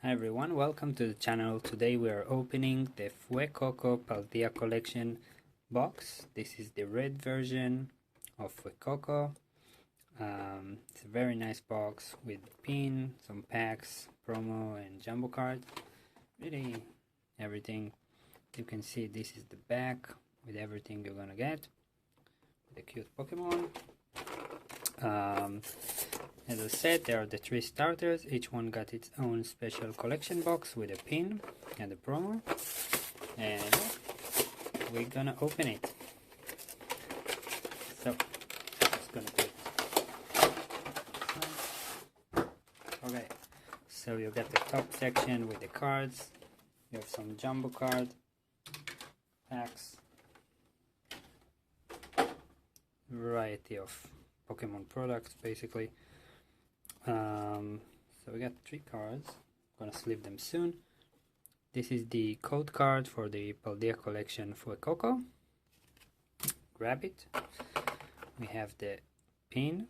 Hi everyone, welcome to the channel. Today we are opening the Fuecoco Paldea Collection box. This is the red version of Fuecoco. It's a very nice box with pin, some packs, promo and jumbo card. Really everything. You can see this is the back with everything you're gonna get. The cute Pokemon. As I said, there are the 3 starters. Each one got its own special collection box with a pin and a promo. And we're gonna open it. So, just gonna put it. Okay, so you got the top section with the cards. You have some jumbo card packs. Variety of Pokemon products basically. So we got 3 cards. I'm gonna sleeve them soon. This is the code card for the Paldea Collection Fuecoco. Grab it. We have the pin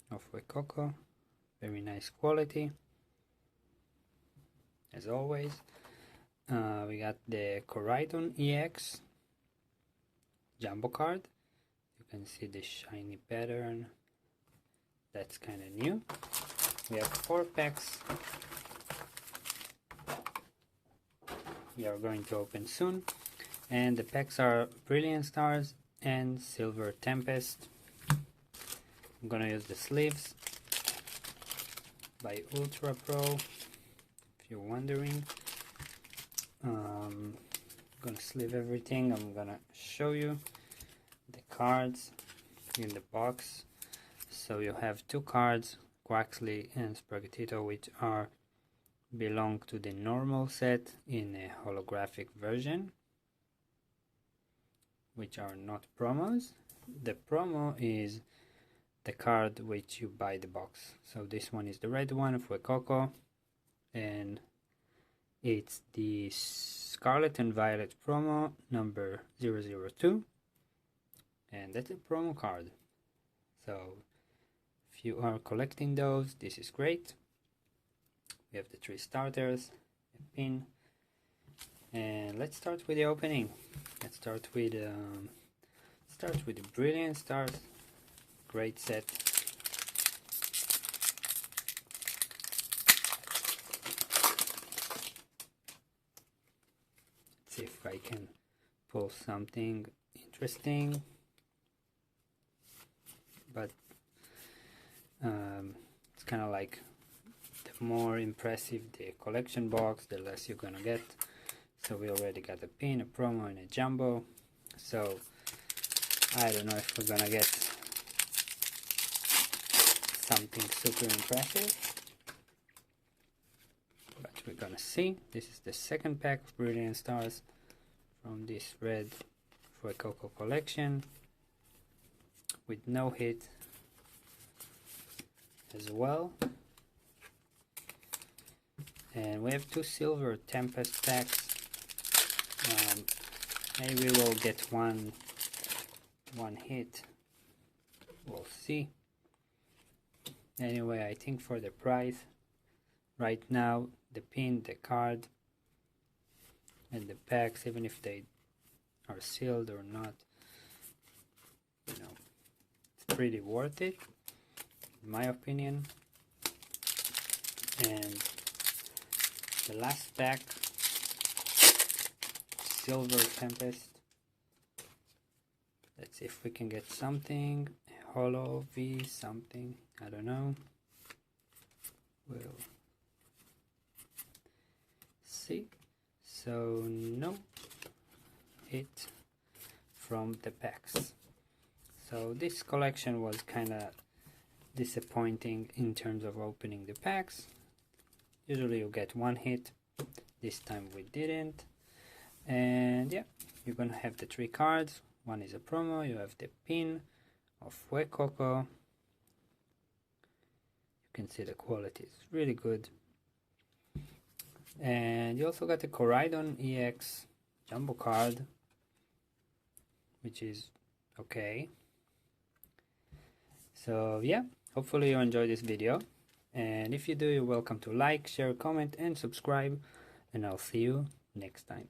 of Fuecoco. Very nice quality, as always. We got the Koraidon EX Jumbo Card. You can see the shiny pattern. That's kind of new. We have 4 packs. We are going to open soon. And the packs are Brilliant Stars and Silver Tempest. I'm gonna use the sleeves by Ultra Pro, if you're wondering. I'm gonna sleeve everything. I'm gonna show you the cards in the box. So you have 2 cards, Quaxly and Sprigatito, which belong to the normal set in a holographic version, which are not promos. The promo is the card which you buy the box. So this one is the red one, Fuecoco, and it's the Scarlet and Violet promo number 002, and that's a promo card. So if you are collecting those, this is great. We have the 3 starters, a pin, and let's start with the opening. Let's start with the Brilliant Stars. Great set. Let's see if I can pull something interesting, but it's kind of like the more impressive the collection box, the less you're gonna get. So we already got a pin, a promo, and a jumbo. So I don't know if we're gonna get something super impressive, but we're gonna see. This is the second pack of Brilliant Stars from this red Fuecoco collection with no hit as well. And we have 2 silver Tempest packs. Maybe we'll get one hit. We'll see. Anyway, I think for the price right now, the pin, the card, and the packs, even if they are sealed or not, you know, it's pretty worth it, in my opinion. And the last pack, Silver Tempest. Let's see if we can get something. Holo V something, I don't know. We'll see. So no hit from the packs. So this collection was kind of disappointing in terms of opening the packs. Usually you get 1 hit. This time we didn't. And yeah, you're gonna have the 3 cards. One is a promo. You have the pin of Fuecoco. You can see the quality is really good. And you also got the Koraidon EX Jumbo Card, which is okay. So yeah, hopefully you enjoyed this video. And if you do, you're welcome to like, share, comment, and subscribe. And I'll see you next time.